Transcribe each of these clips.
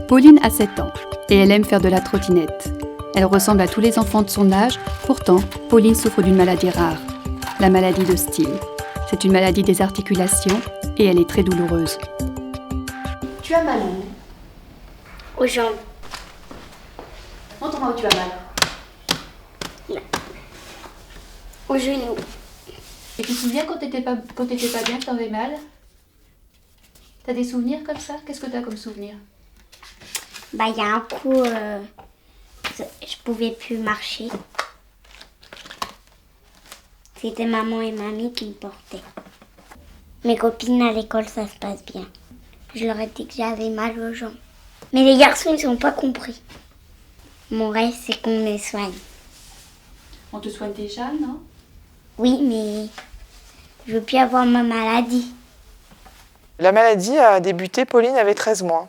Pauline a 7 ans et elle aime faire de la trottinette. Elle ressemble à tous les enfants de son âge, pourtant, Pauline souffre d'une maladie rare, la maladie de Still. C'est une maladie des articulations et elle est très douloureuse. Tu as mal où? Aux jambes. Montre-moi où tu as mal. Là. Aux genoux. Et tu te souviens quand t'étais pas bien, que t'avais mal? T'as des souvenirs comme ça? Qu'est-ce que t'as comme souvenir? Il y a un coup, je pouvais plus marcher. C'était maman et mamie qui me portaient. Mes copines à l'école, ça se passe bien. Je leur ai dit que j'avais mal aux jambes. Mais les garçons, ils n'ont pas compris. Mon rêve, c'est qu'on me soigne. On te soigne déjà, non? Oui, mais je veux plus avoir ma maladie. La maladie a débuté, Pauline avait 13 mois.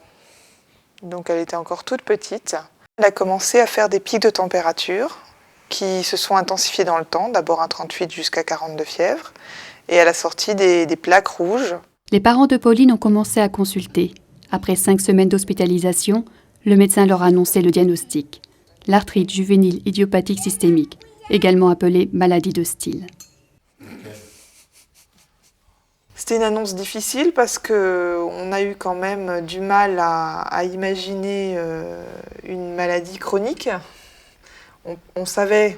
Donc elle était encore toute petite. Elle a commencé à faire des pics de température qui se sont intensifiés dans le temps, d'abord un 38 jusqu'à 40 de fièvre, et elle a sorti des plaques rouges. Les parents de Pauline ont commencé à consulter. Après 5 semaines d'hospitalisation, le médecin leur a annoncé le diagnostic. L'arthrite juvénile idiopathique systémique, également appelée maladie de Still. C'était une annonce difficile parce qu'on a eu quand même du mal à imaginer une maladie chronique. On savait,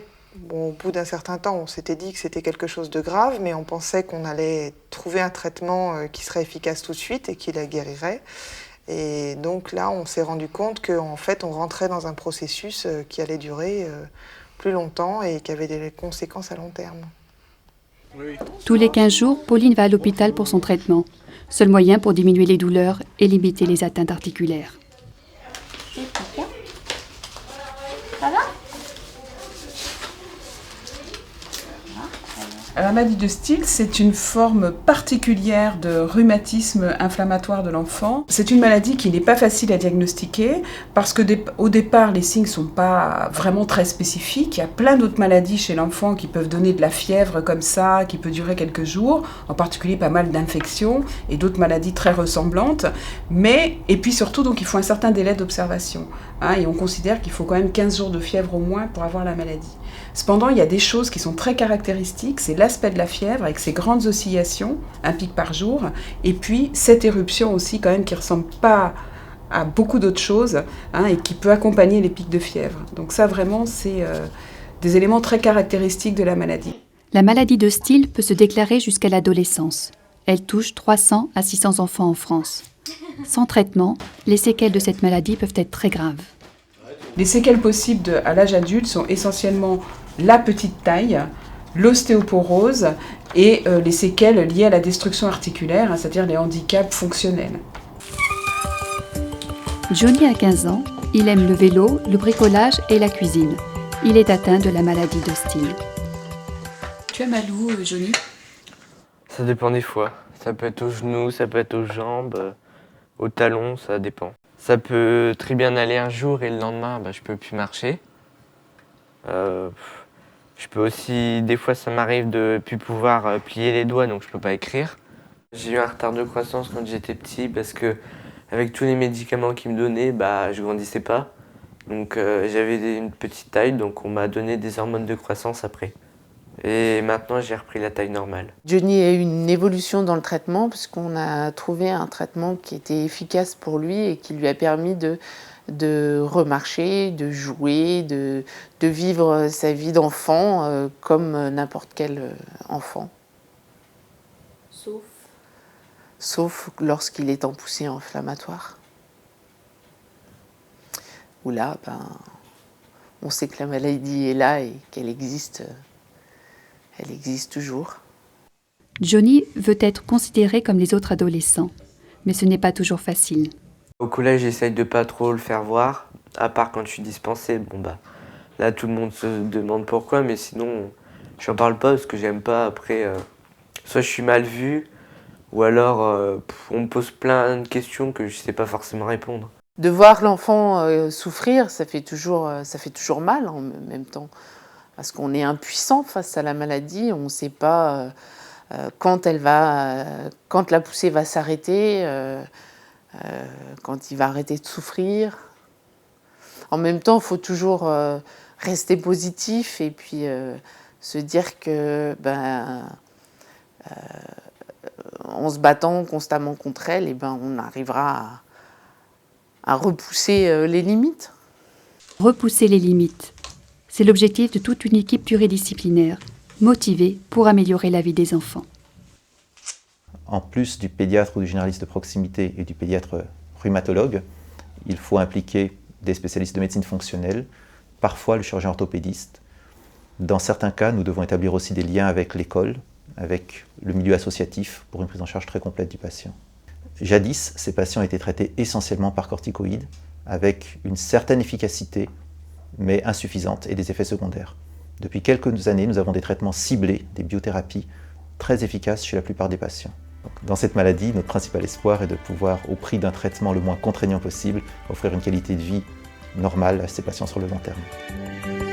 au bout d'un certain temps, on s'était dit que c'était quelque chose de grave, mais on pensait qu'on allait trouver un traitement qui serait efficace tout de suite et qui la guérirait. Et donc là, on s'est rendu compte qu'en fait, on rentrait dans un processus qui allait durer plus longtemps et qui avait des conséquences à long terme. Tous les 15 jours, Pauline va à l'hôpital pour son traitement. Seul moyen pour diminuer les douleurs et limiter les atteintes articulaires. Ça va? La maladie de Still, c'est une forme particulière de rhumatisme inflammatoire de l'enfant. C'est une maladie qui n'est pas facile à diagnostiquer parce que au départ, les signes ne sont pas vraiment très spécifiques. Il y a plein d'autres maladies chez l'enfant qui peuvent donner de la fièvre comme ça, qui peut durer quelques jours, en particulier pas mal d'infections et d'autres maladies très ressemblantes. Et puis surtout, donc, il faut un certain délai d'observation. Et on considère qu'il faut quand même 15 jours de fièvre au moins pour avoir la maladie. Cependant, il y a des choses qui sont très caractéristiques, c'est l'aspect de la fièvre avec ses grandes oscillations, un pic par jour, et puis cette éruption aussi quand même qui ne ressemble pas à beaucoup d'autres choses et qui peut accompagner les pics de fièvre. Donc ça vraiment, c'est des éléments très caractéristiques de la maladie. La maladie de Still peut se déclarer jusqu'à l'adolescence. Elle touche 300 à 600 enfants en France. Sans traitement, les séquelles de cette maladie peuvent être très graves. Les séquelles possibles à l'âge adulte sont essentiellement la petite taille, l'ostéoporose et les séquelles liées à la destruction articulaire, c'est-à-dire les handicaps fonctionnels. Johnny a 15 ans, il aime le vélo, le bricolage et la cuisine. Il est atteint de la maladie de Still. Tu as mal où, Johnny? Ça dépend des fois. Ça peut être aux genoux, ça peut être aux jambes, aux talons, ça dépend. Ça peut très bien aller un jour et le lendemain, je peux plus marcher. Je peux aussi, des fois ça m'arrive de plus pouvoir plier les doigts, donc je peux pas écrire. J'ai eu un retard de croissance quand j'étais petit parce que avec tous les médicaments qu'ils me donnaient, je grandissais pas. Donc j'avais une petite taille, donc on m'a donné des hormones de croissance après. Et maintenant j'ai repris la taille normale. Johnny a eu une évolution dans le traitement puisqu'on a trouvé un traitement qui était efficace pour lui et qui lui a permis de remarcher, de jouer, de vivre sa vie d'enfant comme n'importe quel enfant. Sauf lorsqu'il est en poussée inflammatoire. Où là, on sait que la maladie est là et qu'elle existe. Elle existe toujours. Johnny veut être considéré comme les autres adolescents, mais ce n'est pas toujours facile. Au collège, j'essaye de pas trop le faire voir, à part quand je suis dispensé. Là tout le monde se demande pourquoi, mais sinon j'en parle pas parce que j'aime pas. Après, soit je suis mal vu, ou alors on me pose plein de questions que je sais pas forcément répondre. De voir l'enfant souffrir, ça fait toujours mal en même temps. Parce qu'on est impuissant face à la maladie, on ne sait pas quand la poussée va s'arrêter. quand il va arrêter de souffrir. En même temps, il faut toujours rester positif et puis se dire que en se battant constamment contre elle, on arrivera à repousser les limites. Repousser les limites. C'est l'objectif de toute une équipe pluridisciplinaire, motivée pour améliorer la vie des enfants. En plus du pédiatre ou du généraliste de proximité et du pédiatre rhumatologue, il faut impliquer des spécialistes de médecine fonctionnelle, parfois le chirurgien orthopédiste. Dans certains cas, nous devons établir aussi des liens avec l'école, avec le milieu associatif pour une prise en charge très complète du patient. Jadis, ces patients étaient traités essentiellement par corticoïdes, avec une certaine efficacité, mais insuffisante, et des effets secondaires. Depuis quelques années, nous avons des traitements ciblés, des biothérapies, très efficaces chez la plupart des patients. Donc, dans cette maladie, notre principal espoir est de pouvoir, au prix d'un traitement le moins contraignant possible, offrir une qualité de vie normale à ces patients sur le long terme.